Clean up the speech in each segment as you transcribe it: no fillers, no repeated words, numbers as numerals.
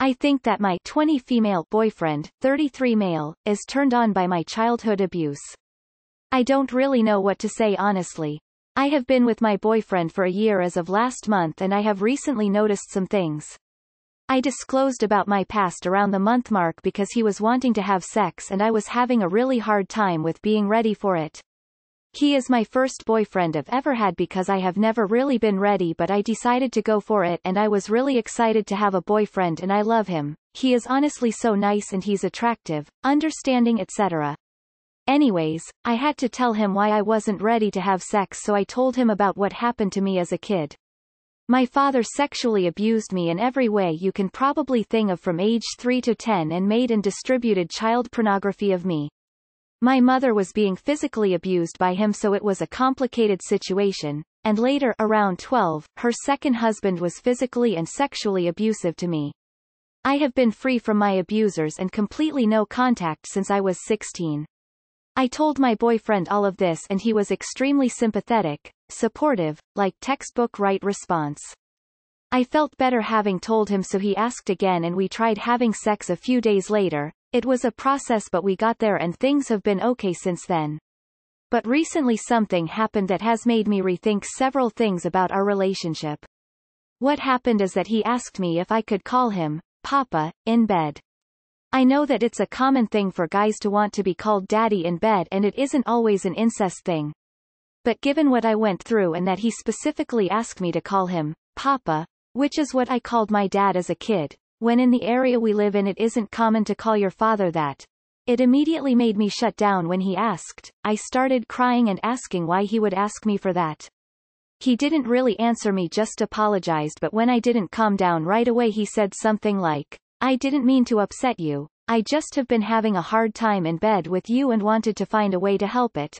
I think that my 20 female boyfriend, 33 male, is turned on by my childhood abuse. I don't really know what to say honestly. I have been with my boyfriend for a year as of last month and I have recently noticed some things. I disclosed about my past around the month mark because he was wanting to have sex and I was having a really hard time with being ready for it. He is my first boyfriend I've ever had because I have never really been ready, but I decided to go for it and I was really excited to have a boyfriend and I love him. He is honestly so nice and he's attractive, understanding, etc. Anyways, I had to tell him why I wasn't ready to have sex, so I told him about what happened to me as a kid. My father sexually abused me in every way you can probably think of from age 3 to 10 and made and distributed child pornography of me. My mother was being physically abused by him, so it was a complicated situation, and later, around 12, her second husband was physically and sexually abusive to me. I have been free from my abusers and completely no contact since I was 16. I told my boyfriend all of this and he was extremely sympathetic, supportive, like textbook right response. I felt better having told him, so he asked again and we tried having sex a few days later. It was a process but we got there and things have been okay since then. But recently something happened that has made me rethink several things about our relationship. What happened is that he asked me if I could call him Papa in bed. I know that it's a common thing for guys to want to be called daddy in bed and it isn't always an incest thing. But given what I went through and that he specifically asked me to call him Papa, which is what I called my dad as a kid, when in the area we live in it isn't common to call your father that, it immediately made me shut down when he asked. I started crying and asking why he would ask me for that. He didn't really answer me, just apologized, but when I didn't calm down right away he said something like, I didn't mean to upset you, I just have been having a hard time in bed with you and wanted to find a way to help it.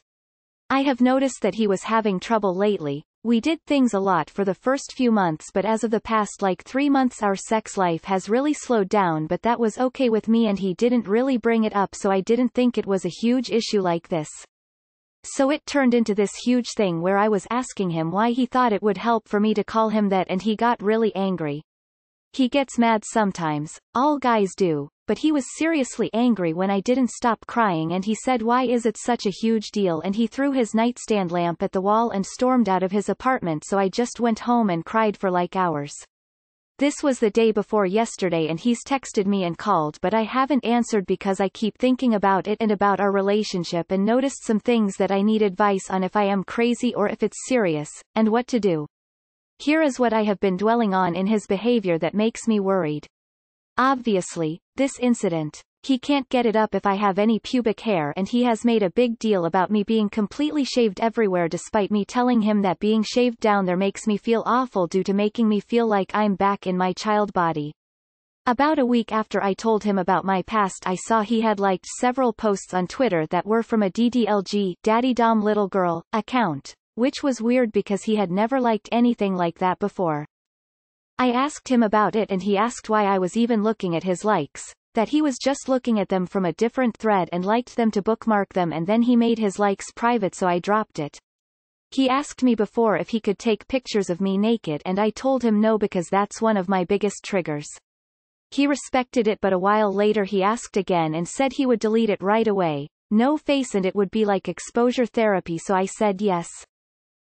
I have noticed that he was having trouble lately. We did things a lot for the first few months, but as of the past 3 months our sex life has really slowed down, but that was okay with me and he didn't really bring it up, so I didn't think it was a huge issue like this. So it turned into this huge thing where I was asking him why he thought it would help for me to call him that and he got really angry. He gets mad sometimes, all guys do, but he was seriously angry when I didn't stop crying and he said why is it such a huge deal, and he threw his nightstand lamp at the wall and stormed out of his apartment, so I just went home and cried for hours. This was the day before yesterday and he's texted me and called, but I haven't answered because I keep thinking about it and about our relationship and noticed some things that I need advice on, if I am crazy or if it's serious, and what to do. Here is what I have been dwelling on in his behavior that makes me worried. Obviously, this incident. He can't get it up if I have any pubic hair and he has made a big deal about me being completely shaved everywhere despite me telling him that being shaved down there makes me feel awful due to making me feel like I'm back in my child body. About a week after I told him about my past, I saw he had liked several posts on Twitter that were from a DDLG Daddy Dom Little Girl account, which was weird because he had never liked anything like that before. I asked him about it and he asked why I was even looking at his likes, that he was just looking at them from a different thread and liked them to bookmark them, and then he made his likes private, so I dropped it. He asked me before if he could take pictures of me naked and I told him no because that's one of my biggest triggers. He respected it, but a while later he asked again and said he would delete it right away, no face, and it would be like exposure therapy, so I said yes.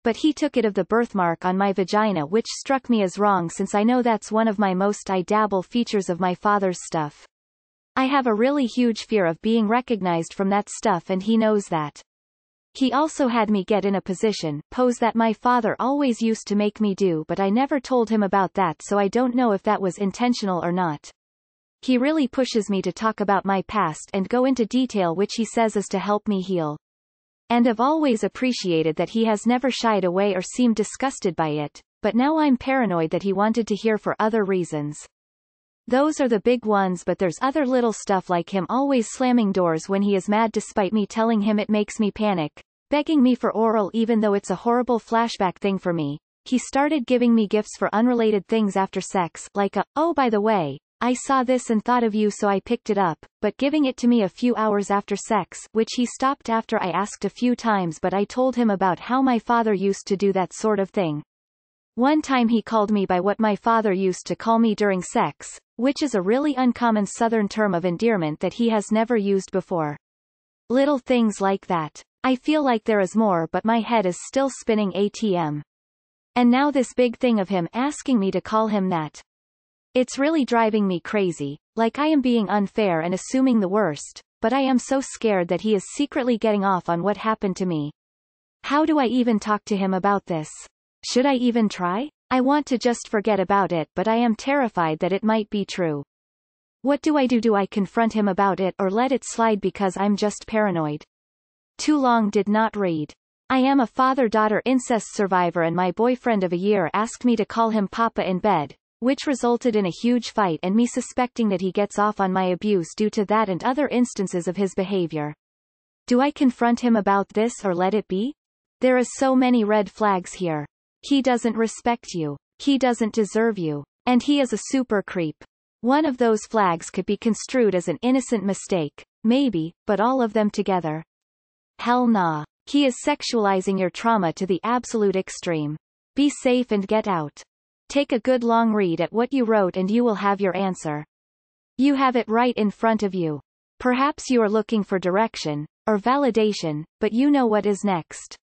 But he took it of the birthmark on my vagina, which struck me as wrong since I know that's one of my most I-dabble features of my father's stuff. I have a really huge fear of being recognized from that stuff and he knows that. He also had me get in a pose that my father always used to make me do, but I never told him about that, so I don't know if that was intentional or not. He really pushes me to talk about my past and go into detail, which he says is to help me heal. And I've always appreciated that he has never shied away or seemed disgusted by it, but now I'm paranoid that he wanted to hear for other reasons. Those are the big ones, but there's other little stuff like him always slamming doors when he is mad despite me telling him it makes me panic, begging me for oral even though it's a horrible flashback thing for me. He started giving me gifts for unrelated things after sex, like oh by the way, I saw this and thought of you so I picked it up, but giving it to me a few hours after sex, which he stopped after I asked a few times, but I told him about how my father used to do that sort of thing. One time he called me by what my father used to call me during sex, which is a really uncommon Southern term of endearment that he has never used before. Little things like that. I feel like there is more, but my head is still spinning ATM. And now this big thing of him asking me to call him that. It's really driving me crazy, like I am being unfair and assuming the worst, but I am so scared that he is secretly getting off on what happened to me. How do I even talk to him about this? Should I even try? I want to just forget about it, but I am terrified that it might be true. What do I do? Do I confront him about it or let it slide because I'm just paranoid? Too long did not read. I am a father-daughter incest survivor and my boyfriend of a year asked me to call him Papa in bed, which resulted in a huge fight and me suspecting that he gets off on my abuse due to that and other instances of his behavior. Do I confront him about this or let it be? There is so many red flags here. He doesn't respect you. He doesn't deserve you. And he is a super creep. One of those flags could be construed as an innocent mistake, maybe, but all of them together? Hell nah. He is sexualizing your trauma to the absolute extreme. Be safe and get out. Take a good long read at what you wrote and you will have your answer. You have it right in front of you. Perhaps you are looking for direction, or validation, but you know what is next.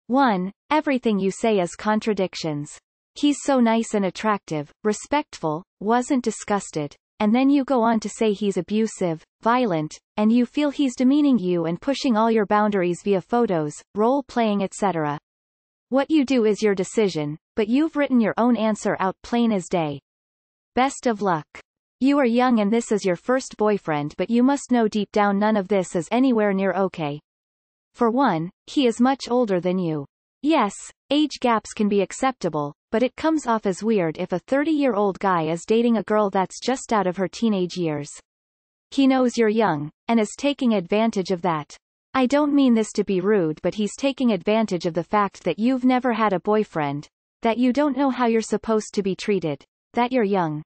1. Everything you say is contradictions. He's so nice and attractive, respectful, wasn't disgusted, and then you go on to say he's abusive, violent, and you feel he's demeaning you and pushing all your boundaries via photos, role-playing etc. What you do is your decision, but you've written your own answer out plain as day. Best of luck. You are young and this is your first boyfriend, but you must know deep down none of this is anywhere near okay. For one, he is much older than you. Yes, age gaps can be acceptable, but it comes off as weird if a 30-year-old guy is dating a girl that's just out of her teenage years. He knows you're young, and is taking advantage of that. I don't mean this to be rude, but he's taking advantage of the fact that you've never had a boyfriend, that you don't know how you're supposed to be treated, that you're young.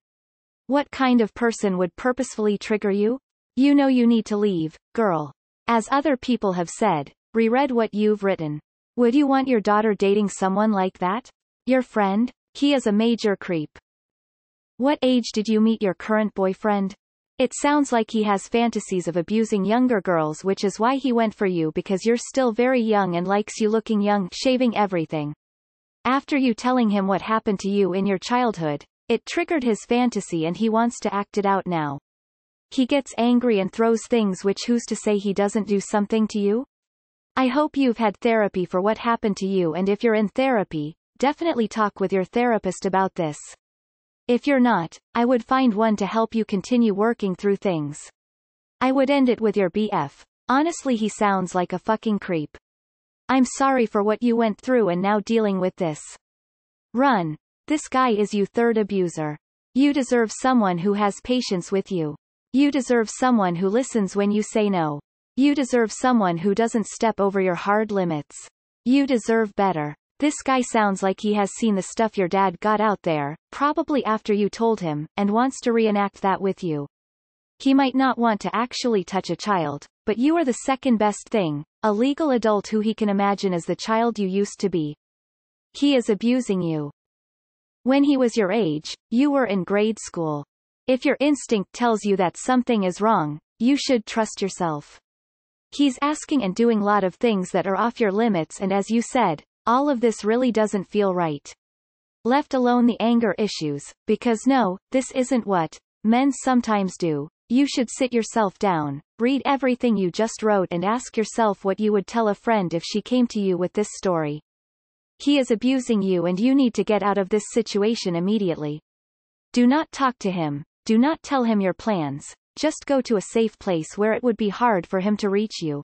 What kind of person would purposefully trigger you? You know you need to leave, girl. As other people have said, reread what you've written. Would you want your daughter dating someone like that? Your friend? He is a major creep. What age did you meet your current boyfriend? It sounds like he has fantasies of abusing younger girls, which is why he went for you, because you're still very young and likes you looking young, shaving everything. After you telling him what happened to you in your childhood, it triggered his fantasy and he wants to act it out now. He gets angry and throws things, which who's to say he doesn't do something to you? I hope you've had therapy for what happened to you, and if you're in therapy, definitely talk with your therapist about this. If you're not, I would find one to help you continue working through things. I would end it with your BF. Honestly, he sounds like a fucking creep. I'm sorry for what you went through and now dealing with this. Run. This guy is your third abuser. You deserve someone who has patience with you. You deserve someone who listens when you say no. You deserve someone who doesn't step over your hard limits. You deserve better. This guy sounds like he has seen the stuff your dad got out there, probably after you told him, and wants to reenact that with you. He might not want to actually touch a child, but you are the second best thing, a legal adult who he can imagine as the child you used to be. He is abusing you. When he was your age, you were in grade school. If your instinct tells you that something is wrong, you should trust yourself. He's asking and doing a lot of things that are off your limits, and as you said, all of this really doesn't feel right. Left alone the anger issues, because no, this isn't what men sometimes do. You should sit yourself down, read everything you just wrote and ask yourself what you would tell a friend if she came to you with this story. He is abusing you and you need to get out of this situation immediately. Do not talk to him. Do not tell him your plans. Just go to a safe place where it would be hard for him to reach you.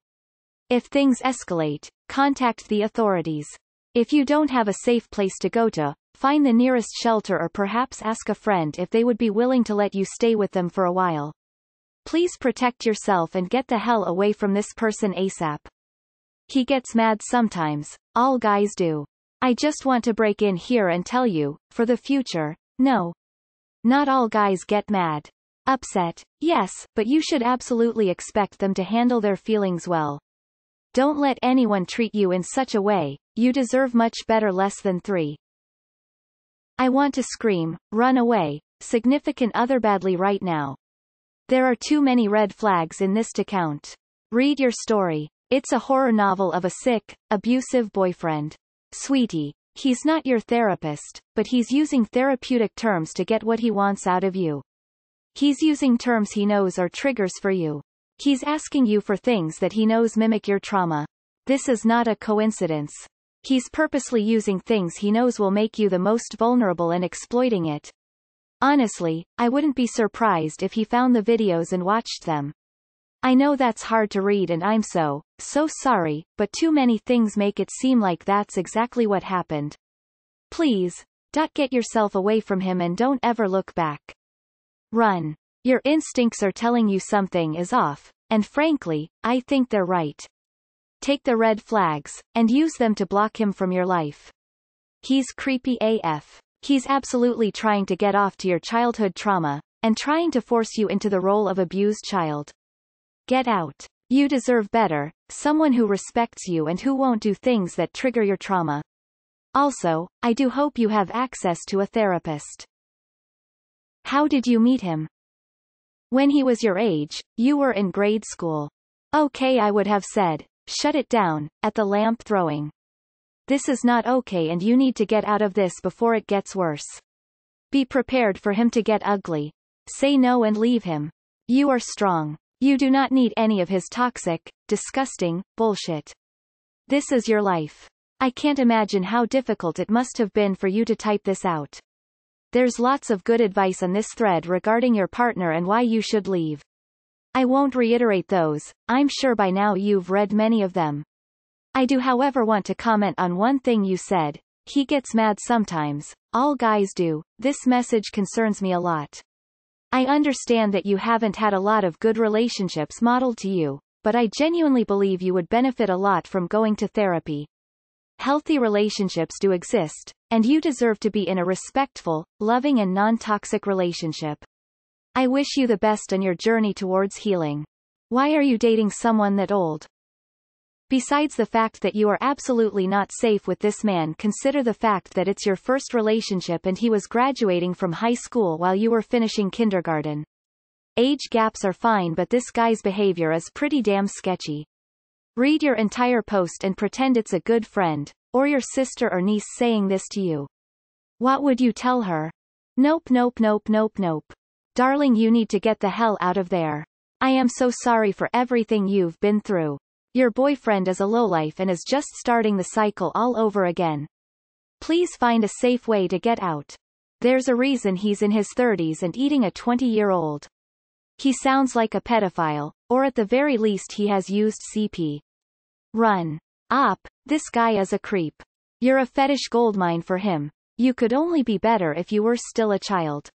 If things escalate, contact the authorities. If you don't have a safe place to go to, find the nearest shelter or perhaps ask a friend if they would be willing to let you stay with them for a while. Please protect yourself and get the hell away from this person ASAP. He gets mad sometimes. All guys do. I just want to break in here and tell you, for the future, no. Not all guys get mad. Upset, yes, but you should absolutely expect them to handle their feelings well. Don't let anyone treat you in such a way. You deserve much better. Less than 3. I want to scream, run away, significant other badly right now. There are too many red flags in this to count. Read your story. It's a horror novel of a sick, abusive boyfriend. Sweetie, he's not your therapist, but he's using therapeutic terms to get what he wants out of you. He's using terms he knows are triggers for you. He's asking you for things that he knows mimic your trauma. This is not a coincidence. He's purposely using things he knows will make you the most vulnerable and exploiting it. Honestly, I wouldn't be surprised if he found the videos and watched them. I know that's hard to read and I'm so sorry, but too many things make it seem like that's exactly what happened. Please, get yourself away from him and don't ever look back. Run. Your instincts are telling you something is off, and frankly, I think they're right. Take the red flags, and use them to block him from your life. He's creepy AF. He's absolutely trying to get off to your childhood trauma, and trying to force you into the role of abused child. Get out. You deserve better, someone who respects you and who won't do things that trigger your trauma. Also, I do hope you have access to a therapist. How did you meet him? When he was your age, you were in grade school. Okay, I would have said, shut it down, at the lamp throwing. This is not okay and you need to get out of this before it gets worse. Be prepared for him to get ugly. Say no and leave him. You are strong. You do not need any of his toxic, disgusting, bullshit. This is your life. I can't imagine how difficult it must have been for you to type this out. There's lots of good advice on this thread regarding your partner and why you should leave. I won't reiterate those, I'm sure by now you've read many of them. I do however want to comment on one thing you said. He gets mad sometimes. All guys do. This message concerns me a lot. I understand that you haven't had a lot of good relationships modeled to you, but I genuinely believe you would benefit a lot from going to therapy. Healthy relationships do exist, and you deserve to be in a respectful, loving and non-toxic relationship. I wish you the best on your journey towards healing. Why are you dating someone that old? Besides the fact that you are absolutely not safe with this man, consider the fact that it's your first relationship and he was graduating from high school while you were finishing kindergarten. Age gaps are fine, but this guy's behavior is pretty damn sketchy. Read your entire post and pretend it's a good friend, or your sister or niece saying this to you. What would you tell her? Nope, nope, nope, nope, nope. Darling, you need to get the hell out of there. I am so sorry for everything you've been through. Your boyfriend is a lowlife and is just starting the cycle all over again. Please find a safe way to get out. There's a reason he's in his 30s and eating a 20-year-old. He sounds like a pedophile, or at the very least he has used CP. Run. Op, this guy is a creep. You're a fetish goldmine for him. You could only be better if you were still a child.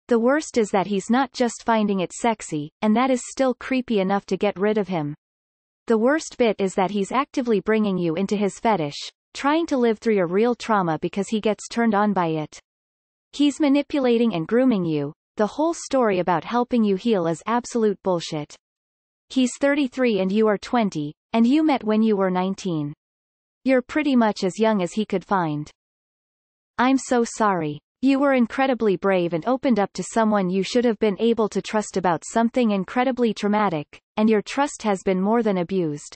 The worst is that he's not just finding it sexy, and that is still creepy enough to get rid of him. The worst bit is that he's actively bringing you into his fetish, trying to live through your real trauma because he gets turned on by it. He's manipulating and grooming you. The whole story about helping you heal is absolute bullshit. He's 33 and you are 20, and you met when you were 19. You're pretty much as young as he could find. I'm so sorry. You were incredibly brave and opened up to someone you should have been able to trust about something incredibly traumatic, and your trust has been more than abused.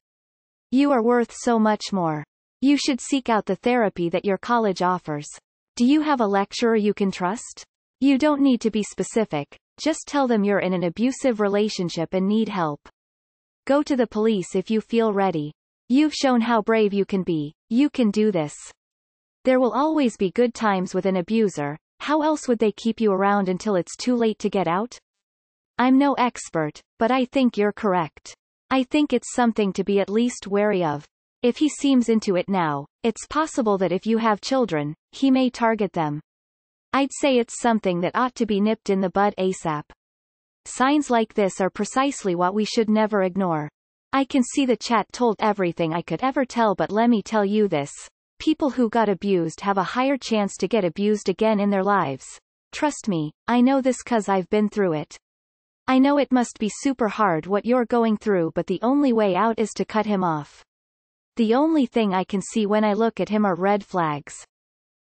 You are worth so much more. You should seek out the therapy that your college offers. Do you have a lecturer you can trust? You don't need to be specific, just tell them you're in an abusive relationship and need help. Go to the police if you feel ready. You've shown how brave you can be. You can do this. There will always be good times with an abuser. How else would they keep you around until it's too late to get out? I'm no expert, but I think you're correct. I think it's something to be at least wary of. If he seems into it now, it's possible that if you have children, he may target them. I'd say it's something that ought to be nipped in the bud ASAP. Signs like this are precisely what we should never ignore. I can see the chat told everything I could ever tell, but let me tell you this. People who got abused have a higher chance to get abused again in their lives. Trust me, I know this 'cause I've been through it. I know it must be super hard what you're going through, but the only way out is to cut him off. The only thing I can see when I look at him are red flags.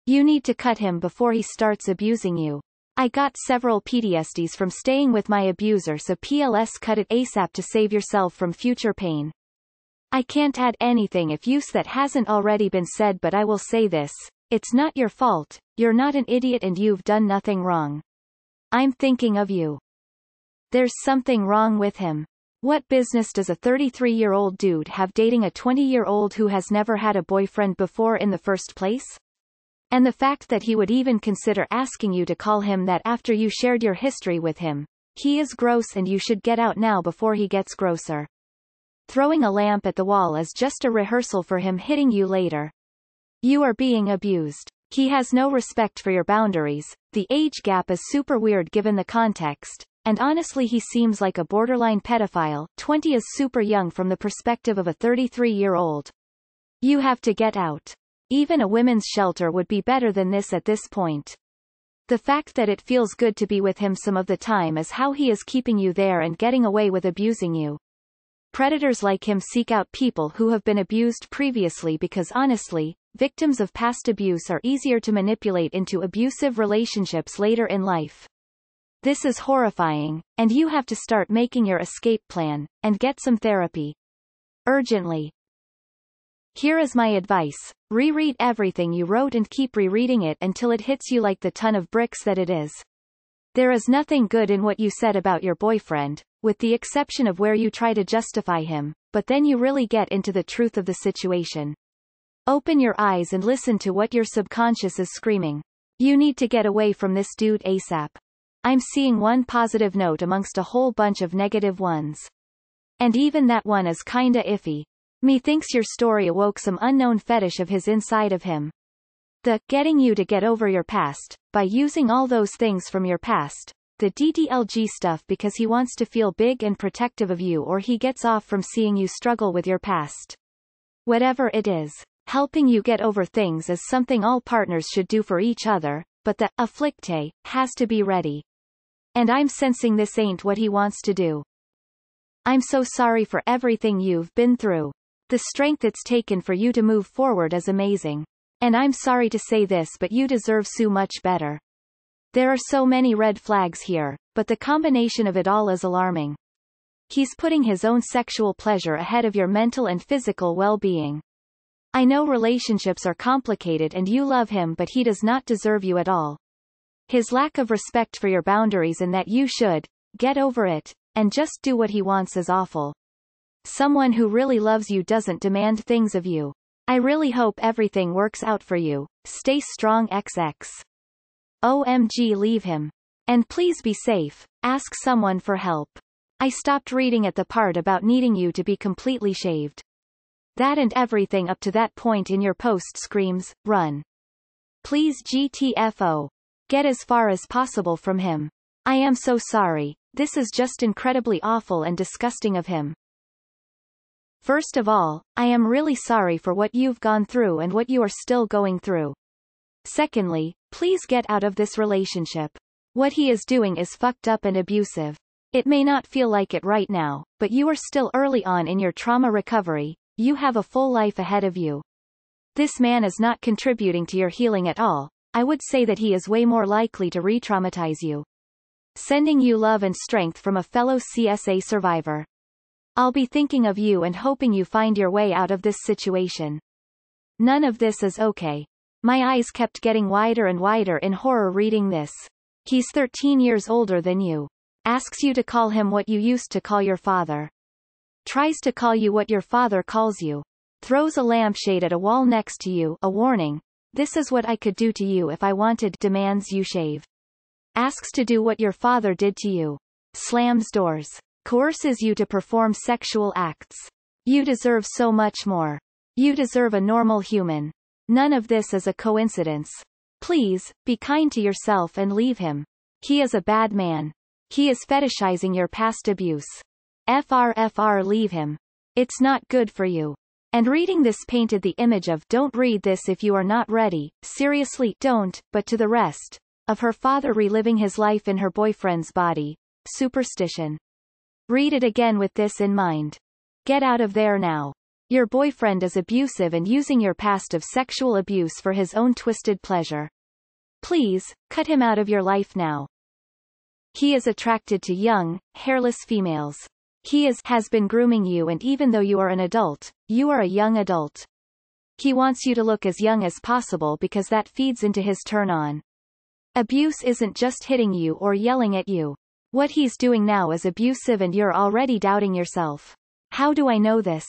You need to cut him before he starts abusing you. I got several PTSDs from staying with my abuser, so PLS cut it ASAP to save yourself from future pain. I can't add anything if use that hasn't already been said, but I will say this. It's not your fault, you're not an idiot and you've done nothing wrong. I'm thinking of you. There's something wrong with him. What business does a 33-year-old dude have dating a 20-year-old who has never had a boyfriend before in the first place? And the fact that he would even consider asking you to call him that after you shared your history with him. He is gross and you should get out now before he gets grosser. Throwing a lamp at the wall is just a rehearsal for him hitting you later. You are being abused. He has no respect for your boundaries. The age gap is super weird given the context, and honestly he seems like a borderline pedophile. 20 is super young from the perspective of a 33-year-old. You have to get out. Even a women's shelter would be better than this at this point. The fact that it feels good to be with him some of the time is how he is keeping you there and getting away with abusing you. Predators like him seek out people who have been abused previously because honestly, victims of past abuse are easier to manipulate into abusive relationships later in life. This is horrifying, and you have to start making your escape plan, and get some therapy. Urgently. Here is my advice. Reread everything you wrote and keep rereading it until it hits you like the ton of bricks that it is. There is nothing good in what you said about your boyfriend, with the exception of where you try to justify him, but then you really get into the truth of the situation. Open your eyes and listen to what your subconscious is screaming. You need to get away from this dude ASAP. I'm seeing one positive note amongst a whole bunch of negative ones. And even that one is kinda iffy. Me thinks your story awoke some unknown fetish of his inside of him. The getting you to get over your past, by using all those things from your past, the DDLG stuff because he wants to feel big and protective of you or he gets off from seeing you struggle with your past. Whatever it is, helping you get over things is something all partners should do for each other, but the afflicte has to be ready. And I'm sensing this ain't what he wants to do. I'm so sorry for everything you've been through. The strength it's taken for you to move forward is amazing. And I'm sorry to say this, but you deserve so much better. There are so many red flags here, but the combination of it all is alarming. He's putting his own sexual pleasure ahead of your mental and physical well-being. I know relationships are complicated and you love him, but he does not deserve you at all. His lack of respect for your boundaries and that you should get over it and just do what he wants is awful. Someone who really loves you doesn't demand things of you. I really hope everything works out for you. Stay strong XX. OMG, leave him. And please be safe. Ask someone for help. I stopped reading at the part about needing you to be completely shaved. That and everything up to that point in your post screams, run. Please GTFO. Get as far as possible from him. I am so sorry. This is just incredibly awful and disgusting of him. First of all, I am really sorry for what you've gone through and what you are still going through. Secondly, please get out of this relationship. What he is doing is fucked up and abusive. It may not feel like it right now, but you are still early on in your trauma recovery. You have a full life ahead of you. This man is not contributing to your healing at all. I would say that he is way more likely to re-traumatize you. Sending you love and strength from a fellow CSA survivor. I'll be thinking of you and hoping you find your way out of this situation. None of this is okay. My eyes kept getting wider and wider in horror reading this. He's 13 years older than you. Asks you to call him what you used to call your father. Tries to call you what your father calls you. Throws a lampshade at a wall next to you, a warning. This is what I could do to you if I wanted. Demands you shave. Asks to do what your father did to you. Slams doors. Coerces you to perform sexual acts. You deserve so much more. You deserve a normal human. None of this is a coincidence. Please, be kind to yourself and leave him. He is a bad man. He is fetishizing your past abuse. FR, leave him. It's not good for you. And reading this painted the image of don't read this if you are not ready, seriously, don't, but to the rest, of her father reliving his life in her boyfriend's body. Superstition. Read it again with this in mind. Get out of there now. Your boyfriend is abusive and using your past of sexual abuse for his own twisted pleasure. Please, cut him out of your life now. He is attracted to young, hairless females. He has been grooming you, and even though you are an adult, you are a young adult. He wants you to look as young as possible because that feeds into his turn-on. Abuse isn't just hitting you or yelling at you. What he's doing now is abusive and you're already doubting yourself. How do I know this?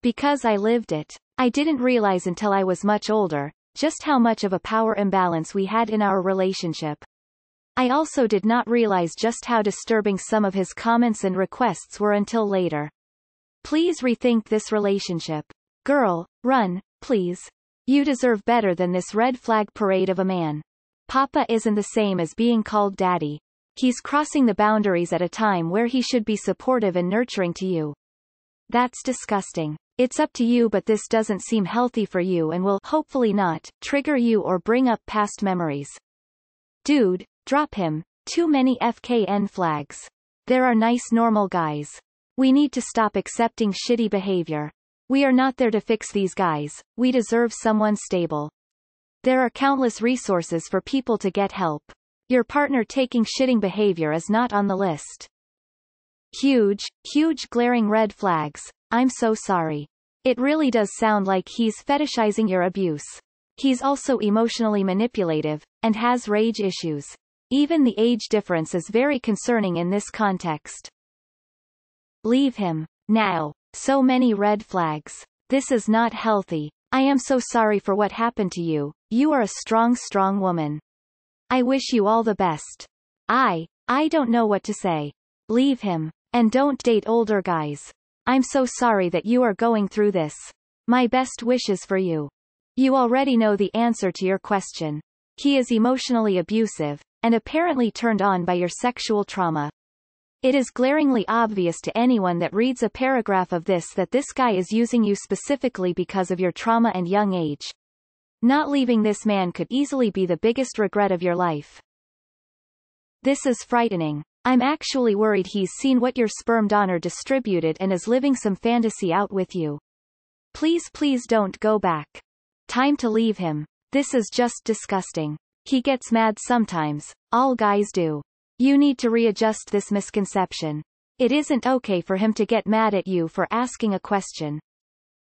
Because I lived it. I didn't realize until I was much older, just how much of a power imbalance we had in our relationship. I also did not realize just how disturbing some of his comments and requests were until later. Please rethink this relationship. Girl, run, please. You deserve better than this red flag parade of a man. Papa isn't the same as being called daddy. He's crossing the boundaries at a time where he should be supportive and nurturing to you. That's disgusting. It's up to you, but this doesn't seem healthy for you and will, hopefully not, trigger you or bring up past memories. Dude, drop him. Too many FKN flags. There are nice normal guys. We need to stop accepting shitty behavior. We are not there to fix these guys, we deserve someone stable. There are countless resources for people to get help. Your partner taking shitting behavior is not on the list. Huge glaring red flags. I'm so sorry. It really does sound like he's fetishizing your abuse. He's also emotionally manipulative, and has rage issues. Even the age difference is very concerning in this context. Leave him. Now. So many red flags. This is not healthy. I am so sorry for what happened to you. You are a strong woman. I wish you all the best. I don't know what to say. Leave him. And don't date older guys. I'm so sorry that you are going through this. My best wishes for you. You already know the answer to your question. He is emotionally abusive, and apparently turned on by your sexual trauma. It is glaringly obvious to anyone that reads a paragraph of this that this guy is using you specifically because of your trauma and young age. Not leaving this man could easily be the biggest regret of your life. This is frightening. I'm actually worried he's seen what your sperm donor distributed and is living some fantasy out with you. Please don't go back. Time to leave him. This is just disgusting. He gets mad sometimes. All guys do. You need to readjust this misconception. It isn't okay for him to get mad at you for asking a question.